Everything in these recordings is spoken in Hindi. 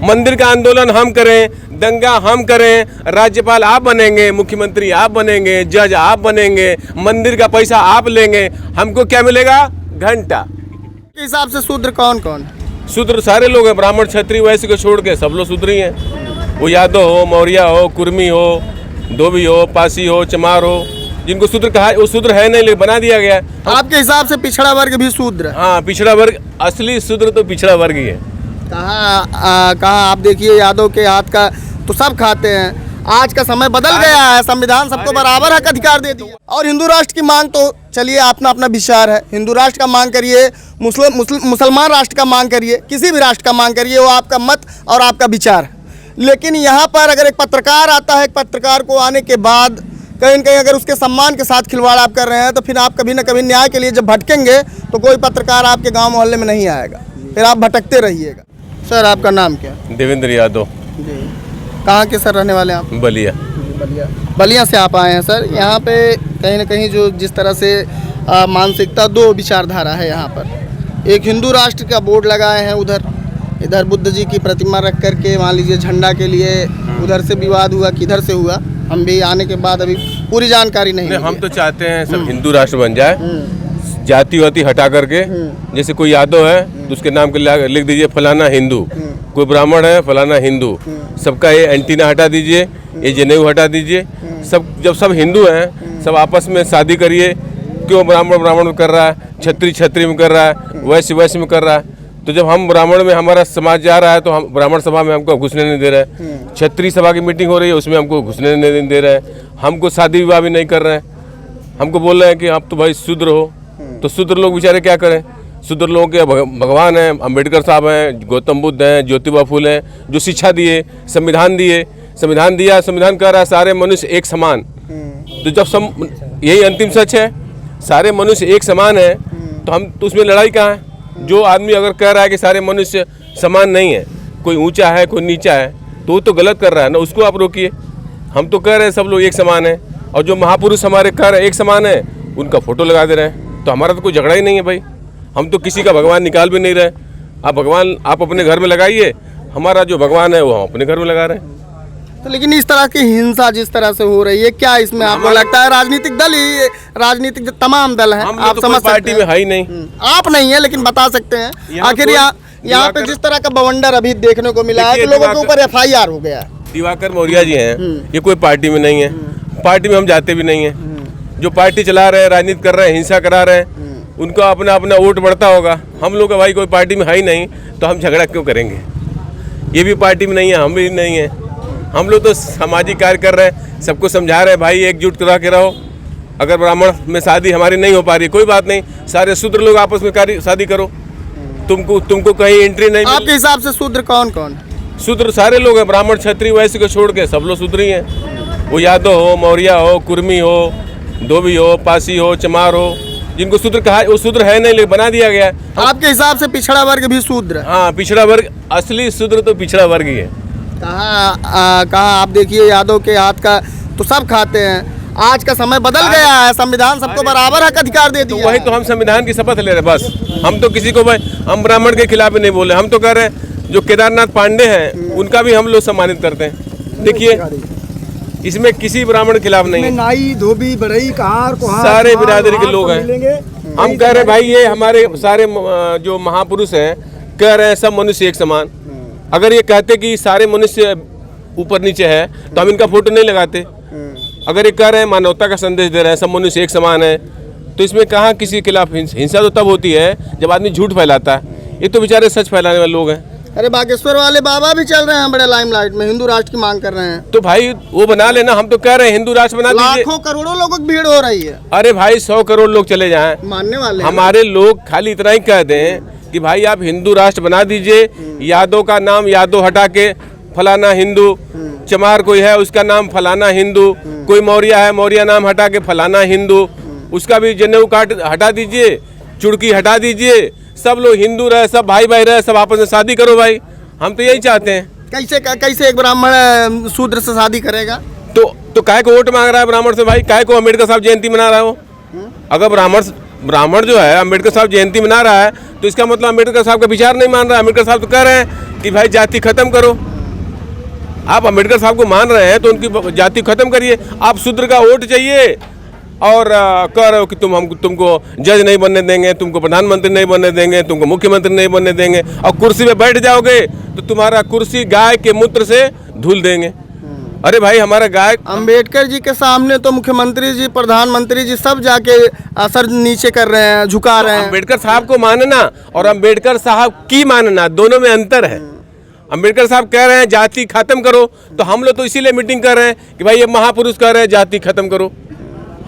मंदिर का आंदोलन हम करें, दंगा हम करें, राज्यपाल आप बनेंगे, मुख्यमंत्री आप बनेंगे, जज आप बनेंगे, मंदिर का पैसा आप लेंगे, हमको क्या मिलेगा? घंटा। के हिसाब से शूद्र कौन कौन? शूद्र सारे लोग हैं, ब्राह्मण क्षत्रिय वैश्य को छोड़ के सब लोग शूद्र ही हैं। वो यादव हो, मौर्य हो, कुर्मी हो, धोबी हो, पासी हो, चमार हो, जिनको शूद्र कहा वो शूद्र है नहीं, लेकिन बना दिया गया है। आपके हिसाब से पिछड़ा वर्ग भी शूद्र है? हाँ, पिछड़ा वर्ग, असली शूद्र तो पिछड़ा वर्ग ही है। कहाँ आप देखिए यादव के हाथ का तो सब खाते हैं। आज का समय बदल गया है, संविधान सबको बराबर हक अधिकार दे दिया। और हिंदू राष्ट्र की मांग तो चलिए अपना अपना विचार है, हिंदू राष्ट्र का मांग करिए, मुसलमान राष्ट्र का मांग करिए, किसी भी राष्ट्र का मांग करिए, वो आपका मत और आपका विचार है। लेकिन यहाँ पर अगर एक पत्रकार आता है, एक पत्रकार को आने के बाद कहीं न कहीं अगर उसके सम्मान के साथ खिलवाड़ आप कर रहे हैं, तो फिर आप कभी ना कभी न्याय के लिए जब भटकेंगे तो कोई पत्रकार आपके गांव मोहल्ले में नहीं आएगा, फिर आप भटकते रहिएगा। सर आपका नाम क्या? देवेंद्र यादव। जी, कहाँ के सर रहने वाले हैं आप? बलिया। बलिया से आप आए हैं सर। यहाँ पे कहीं ना कहीं जो जिस तरह से मानसिकता, दो विचारधारा है यहाँ पर। एक हिंदू राष्ट्र का बोर्ड लगाए हैं, इधर बुद्ध जी की प्रतिमा रख करके, मान लीजिए झंडा के लिए उधर से विवाद हुआ, किधर से हुआ, हम भी आने के बाद अभी पूरी जानकारी नहीं है। हम तो चाहते हैं सब हिंदू राष्ट्र बन जाए, जाति वाति हटा करके। जैसे कोई यादव है तो उसके नाम के लिख दीजिए फलाना हिंदू, कोई ब्राह्मण है फलाना हिंदू, सबका ये एंटीना हटा दीजिए, ये जनेऊ हटा दीजिए। सब जब सब हिंदू हैं, सब आपस में शादी करिए। क्यों ब्राह्मण में कर रहा है, क्षत्रिय में कर रहा है, वैश्य में कर रहा है? तो जब हम ब्राह्मण में हमारा समाज जा रहा है तो हम ब्राह्मण सभा में हमको घुसने नहीं दे रहे हैं, क्षत्रिय सभा की मीटिंग हो रही है उसमें हमको घुसने नहीं दे रहे हैं, हमको शादी विवाह भी नहीं कर रहे हैं। हमको बोल रहे हैं कि आप तो भाई शूद्र हो। तो शूद्र लोग बेचारे क्या करें? शूद्र लोगों के भगवान हैं, अम्बेडकर साहब हैं, गौतम बुद्ध हैं, ज्योतिबा फूले हैं, जो शिक्षा दिए, संविधान दिया, संविधान कह रहा है सारे मनुष्य एक समान। तो जब यही अंतिम सच है, सारे मनुष्य एक समान है, तो उसमें लड़ाई कहाँ है? जो आदमी अगर कह रहा है कि सारे मनुष्य समान नहीं है, कोई ऊंचा है कोई नीचा है, तो वो तो गलत कर रहा है ना, उसको आप रोकिए। हम तो कह रहे हैं सब लोग एक समान है, और जो महापुरुष हमारे कह रहे हैं एक समान है, उनका फोटो लगा दे रहे हैं। तो हमारा तो कोई झगड़ा ही नहीं है भाई, हम तो किसी का भगवान निकाल भी नहीं रहे। आप भगवान आप अपने घर में लगाइए, हमारा जो भगवान है वो हम अपने घर में लगा रहे हैं। तो लेकिन इस तरह की हिंसा जिस तरह से हो रही है, क्या इसमें आपको लगता है राजनीतिक दल ही, राजनीतिक तमाम दल हैं, आप तो समझ पार्टी में है ही नहीं, आप नहीं है लेकिन बता सकते हैं आखिर यहाँ पे जिस तरह का बवंडर अभी देखने को मिला है कि लोगों के ऊपर FIR हो गया है। दिवाकर मौर्य जी हैं, ये कोई पार्टी में नहीं है, पार्टी में हम जाते भी नहीं है। जो पार्टी चला रहे हैं, राजनीति कर रहे हैं, हिंसा करा रहे हैं, उनका अपना अपना वोट बढ़ता होगा। हम लोग का भाई कोई पार्टी में है ही नहीं, तो हम झगड़ा क्यों करेंगे? ये भी पार्टी में नहीं है, हम भी नहीं है। हम लोग तो सामाजिक कार्य कर रहे हैं, सबको समझा रहे हैं भाई एकजुट करा के रहो। अगर ब्राह्मण में शादी हमारी नहीं हो पा रही, कोई बात नहीं, सारे शूद्र लोग आपस में शादी करो, तुमको कहीं एंट्री नहीं। आपके हिसाब से शूद्र कौन कौन? शूद्र सारे लोग हैं, ब्राह्मण क्षत्रिय वैश्य को छोड़ के सब लोग शूद्र ही हैं। वो यादव हो, मौर्य हो, कुर्मी हो, धोबी हो, पासी हो, चमार हो, जिनको शूद्र कहा वो शूद्र है नहीं, लेकिन बना दिया गया है। आपके हिसाब से पिछड़ा वर्ग भी शूद्र है? हाँ, पिछड़ा वर्ग, असली शूद्र तो पिछड़ा वर्ग ही है। कहाँ आप देखिए यादव के हाथ का तो सब खाते हैं। आज का समय बदल गया है, संविधान सबको बराबर हक अधिकार दे दिया। वही तो हम संविधान की शपथ ले रहे हैं बस। हम तो किसी को हम ब्राह्मण के खिलाफ ही नहीं बोले, हम तो कह रहे हैं जो केदारनाथ पांडे हैं उनका भी हम लोग सम्मानित करते हैं। देखिए इसमें किसी ब्राह्मण के खिलाफ नहीं है, नाई, धोबी, बढ़ई, कहार, सारे बिरादरी के लोग हैं। हम कह रहे हैं भाई ये हमारे सारे जो महापुरुष हैं कह रहे हैं सब मनुष्य एक समान। अगर ये कहते कि सारे मनुष्य ऊपर नीचे है तो हम इनका फोटो नहीं लगाते। अगर ये कह रहे हैं मानवता का संदेश दे रहे हैं, सब मनुष्य एक समान है, तो इसमें कहाँ किसी के खिलाफ हिंसा तो तब होती है जब आदमी झूठ फैलाता है। ये तो बेचारे सच फैलाने वाले लोग हैं। अरे बागेश्वर वाले बाबा भी चल रहे हैं बड़े लाइमलाइट में, हिंदू राष्ट्र की मांग कर रहे हैं। तो भाई वो बना लेना, हम तो कह रहे हैं हिंदू राष्ट्र बना दीजिए। लाखों करोड़ों लोगों की भीड़ हो रही है। अरे भाई 100 करोड़ लोग चले जाएं, मानने वाले हमारे लोग खाली इतना ही कह दें कि भाई आप हिंदू राष्ट्र बना दीजिए, यादव का नाम यादव हटा के फलाना हिंदू, चमार कोई है उसका नाम फलाना हिंदू, कोई मौर्य है मौर्य नाम हटा के फलाना हिंदू, उसका भी जनेऊ काट हटा दीजिए, चुड़की हटा दीजिए, सब लोग हिंदू रहे, सब भाई भाई रहे, सब आपस में शादी करो भाई। हम तो यही चाहते हैं। कैसे एक ब्राह्मण शूद्र से शादी करेगा? तो काहे को वोट मांग रहा है ब्राह्मण से भाई? काहे को अम्बेडकर साहब जयंती मना रहा है वो? अगर ब्राह्मण जो है अम्बेडकर साहब जयंती मना रहा है तो इसका मतलब अम्बेडकर साहब का विचार नहीं मान रहा है। अम्बेडकर साहब तो कह रहे हैं कि भाई जाति खत्म करो। आप अम्बेडकर साहब को मान रहे हैं तो उनकी जाति खत्म करिए। आप शूद्र का वोट चाहिए और कह रहे हो कि तुमको जज नहीं बनने देंगे, तुमको प्रधानमंत्री नहीं बनने देंगे, तुमको मुख्यमंत्री नहीं बनने देंगे, और कुर्सी पे बैठ जाओगे तो तुम्हारा कुर्सी गाय के मूत्र से धुल देंगे। अरे भाई हमारा गाय अंबेडकर जी के सामने तो मुख्यमंत्री जी, प्रधानमंत्री जी सब जाके सर नीचे कर रहे हैं, झुका रहे हैं। अंबेडकर साहब को मानना और अंबेडकर साहब की मानना, दोनों में अंतर है। अंबेडकर साहब कह रहे हैं जाति खत्म करो, तो हम लोग तो इसीलिए मीटिंग कर रहे हैं कि भाई ये महापुरुष कह रहे हैं जाति खत्म करो।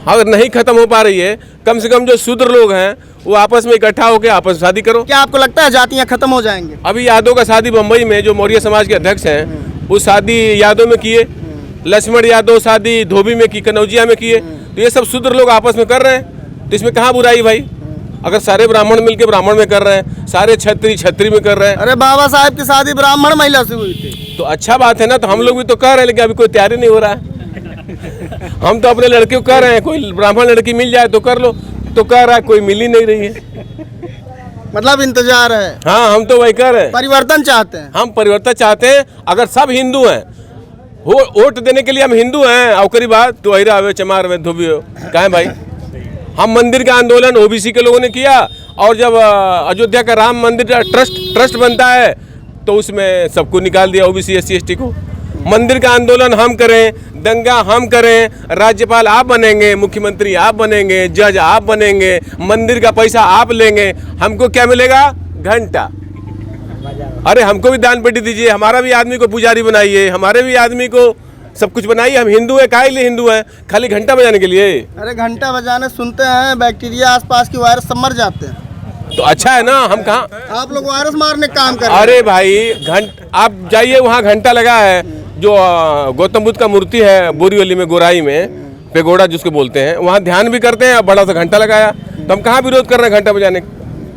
अगर नहीं खत्म हो पा रही है, कम से कम जो शूद्र लोग हैं वो आपस में इकट्ठा होकर आपस में शादी करो। क्या आपको लगता है जातियां खत्म हो जाएंगे? अभी यादव का शादी बम्बई में, जो मौर्य समाज के अध्यक्ष हैं, वो शादी यादव में किए। लक्ष्मण यादव शादी धोबी में की, कनौजिया में किए। तो ये सब शूद्र लोग आपस में कर रहे हैं, तो इसमें कहाँ बुराई भाई? अगर सारे ब्राह्मण मिलके ब्राह्मण में कर रहे हैं, सारे छत्री छत्री में कर रहे हैं। अरे बाबा साहब की शादी ब्राह्मण महिला से हुई थी, तो अच्छा बात है ना। तो हम लोग भी तो कर रहे हैं, लेकिन अभी कोई तैयारी नहीं हो रहा है। हम तो अपने लड़के को कह रहे हैं कोई ब्राह्मण लड़की मिल जाए तो कर लो, तो कह रहा है कोई मिल ही नहीं रही है। मतलब इंतजार है। हाँ, हम तो वही कह रहे हैं, परिवर्तन चाहते हैं। हम परिवर्तन चाहते हैं। अगर सब हिंदू हैं, वोट देने के लिए हम हिंदू हैं, औकरी बात तो अहिरा आवे, चमार आवे, धोबी हो, कहें भाई? हम मंदिर का आंदोलन ओबीसी के लोगों ने किया, और जब अयोध्या का राम मंदिर ट्रस्ट बनता है तो उसमें सबको निकाल दिया, ओबीसी SC ST को। मंदिर का आंदोलन हम करें, दंगा हम करें, राज्यपाल आप बनेंगे, मुख्यमंत्री आप बनेंगे, जज आप बनेंगे, मंदिर का पैसा आप लेंगे, हमको क्या मिलेगा? घंटा। अरे हमको भी दान पेटी दीजिए, हमारा भी आदमी को पुजारी बनाइए, हमारे भी आदमी को सब कुछ बनाइए। हम हिंदू है, काहे लिए हिंदू हैं? खाली घंटा बजाने के लिए? अरे घंटा बजाने सुनते हैं बैक्टीरिया आसपास की वायरस सब मर जाते हैं। तो अच्छा है ना, हम कहाँ? आप लोग वायरस मारने का काम कर रहे हैं। अरे भाई आप जाइए, वहाँ घंटा लगा है, जो गौतम बुद्ध का मूर्ति है बोरीवली में, गोराई में, पेगोड़ा जिसको बोलते हैं, वहाँ ध्यान भी करते हैं, बड़ा सा घंटा लगाया। तो हम कहाँ विरोध कर रहे हैं घंटा बजाने?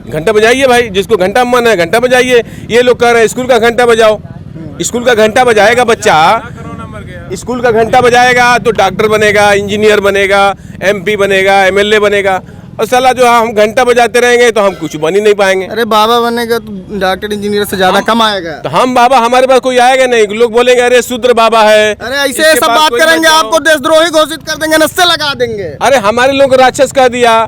घंटा बजाइए भाई, जिसको घंटा मन है घंटा बजाइए। ये लोग कह रहे हैं स्कूल का घंटा बजाओ। स्कूल का घंटा बजाएगा बच्चा, स्कूल का घंटा बजाएगा तो डॉक्टर बनेगा, इंजीनियर बनेगा, MP बनेगा, MLA बनेगा। और साला जो हम घंटा बजाते रहेंगे तो हम कुछ बन ही नहीं पाएंगे। अरे बाबा बनेगा तो डॉक्टर इंजीनियर से ज्यादा कम आएगा। तो हम बाबा, हमारे पास कोई आएगा नहीं। लोग बोलेंगे अरे शूद्र बाबा है। अरे ऐसे सब बात करेंगे, आपको देशद्रोही घोषित कर देंगे, नस्से लगा देंगे। अरे हमारे लोग राक्षस कह दिया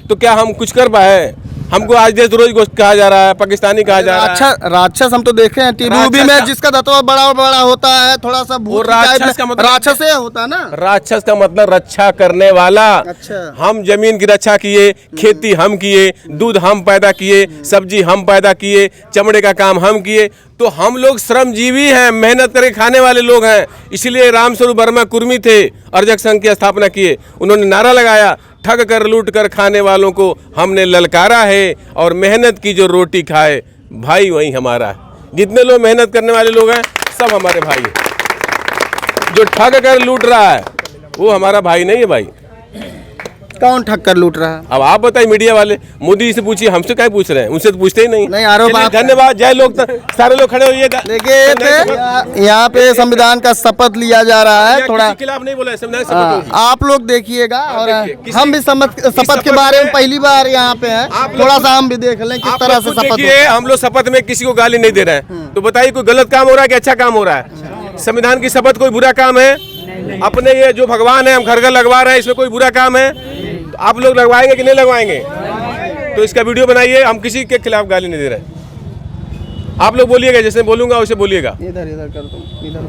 तो क्या हम कुछ कर पाए? हमको आज देशद्रोही कहा जा रहा है, पाकिस्तानी कहा जा रहा है। अच्छा, राक्षस हम तो देखे हैं टीवी में, जिसका दतवा बड़ा बड़ा होता है, थोड़ा सा भूत राक्षस का मतलब राक्षस ही होता है ना। राक्षस का मतलब रक्षा करने वाला। अच्छा। हम जमीन की रक्षा किए, खेती हम किए, दूध हम पैदा किए, सब्जी हम पैदा किए, चमड़े का काम हम किए। तो हम लोग श्रमजीवी हैं, मेहनत करके खाने वाले लोग हैं। इसलिए रामस्वरूप वर्मा कुर्मी थे, अर्जक संघ की स्थापना किए। उन्होंने नारा लगाया, ठग कर लूट कर खाने वालों को हमने ललकारा है, और मेहनत की जो रोटी खाए भाई वही हमारा है। जितने लोग मेहनत करने वाले लोग हैं सब हमारे भाई हैं। जो ठग कर लूट रहा है वो हमारा भाई नहीं है भाई। कौन ठग कर लूट रहा है? अब आप बताइए, मीडिया वाले मोदी से पूछिए, हमसे क्या पूछ रहे हैं? उनसे तो पूछते ही नहीं। नहीं, आरोप आप। धन्यवाद, जय लोग, सारे लोग खड़े होइएगा। देखिए यहाँ पे संविधान का शपथ लिया जा रहा है। थोड़ा खिलाफ नहीं बोला, संविधान शपथ होगी। आप लोग देखिएगा, और हम भी शपथ के बारे में पहली बार यहाँ पे हैं, थोड़ा सा हम भी देख लें किस तरह से शपथ होती है। हम लोग शपथ में किसी को गाली नहीं दे रहे हैं। तो बताइए कोई गलत काम हो रहा है कि अच्छा काम हो रहा है? संविधान की शपथ कोई बुरा काम है? अपने ये जो भगवान है हम घर घर लगवा रहे हैं, इसमें कोई बुरा काम है? तो आप लोग लगवाएंगे कि नहीं लगवाएंगे? तो इसका वीडियो बनाइए। हम किसी के खिलाफ गाली नहीं दे रहे हैं। आप लोग बोलिएगा, जैसे बोलूंगा वैसे बोलिएगा। इधर इधर कर दो, इधर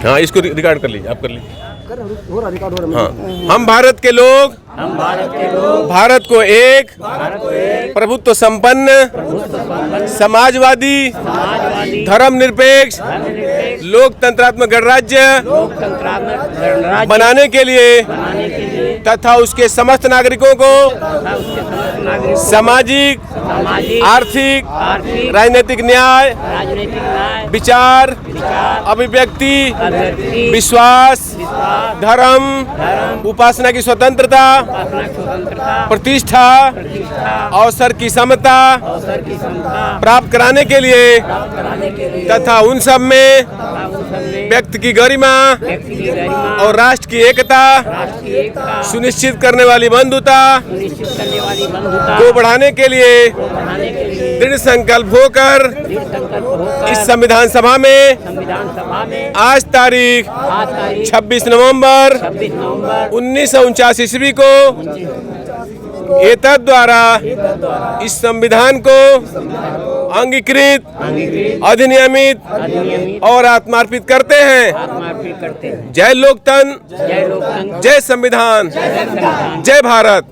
हाँ, इसको रिकॉर्ड कर लीजिए, आप कर लीजिए। हाँ, हम भारत के लोग भारत को एक प्रभुत्व संपन्न, समाजवादी, धर्मनिरपेक्ष, लोकतंत्रात्मक गणराज्य बनाने के लिए तथा उसके समस्त नागरिकों को सामाजिक, आर्थिक, राजनीतिक न्याय, विचार, अभिव्यक्ति, विश्वास, धर्म, उपासना की स्वतंत्रता, प्रतिष्ठा, अवसर की समता प्राप्त कराने के लिए तथा उन सब में व्यक्ति की गरिमा और राष्ट्र की एकता सुनिश्चित करने वाली बंधुता को बढ़ाने के लिए दृढ़ संकल्प होकर इस संविधान सभा में आज तारीख 26 नवंबर 1949 ईस्वी को एतद द्वारा इस संविधान को अंगीकृत, अधिनियमित और आत्मार्पित करते हैं। जय लोकतंत्र, जय संविधान, जय भारत।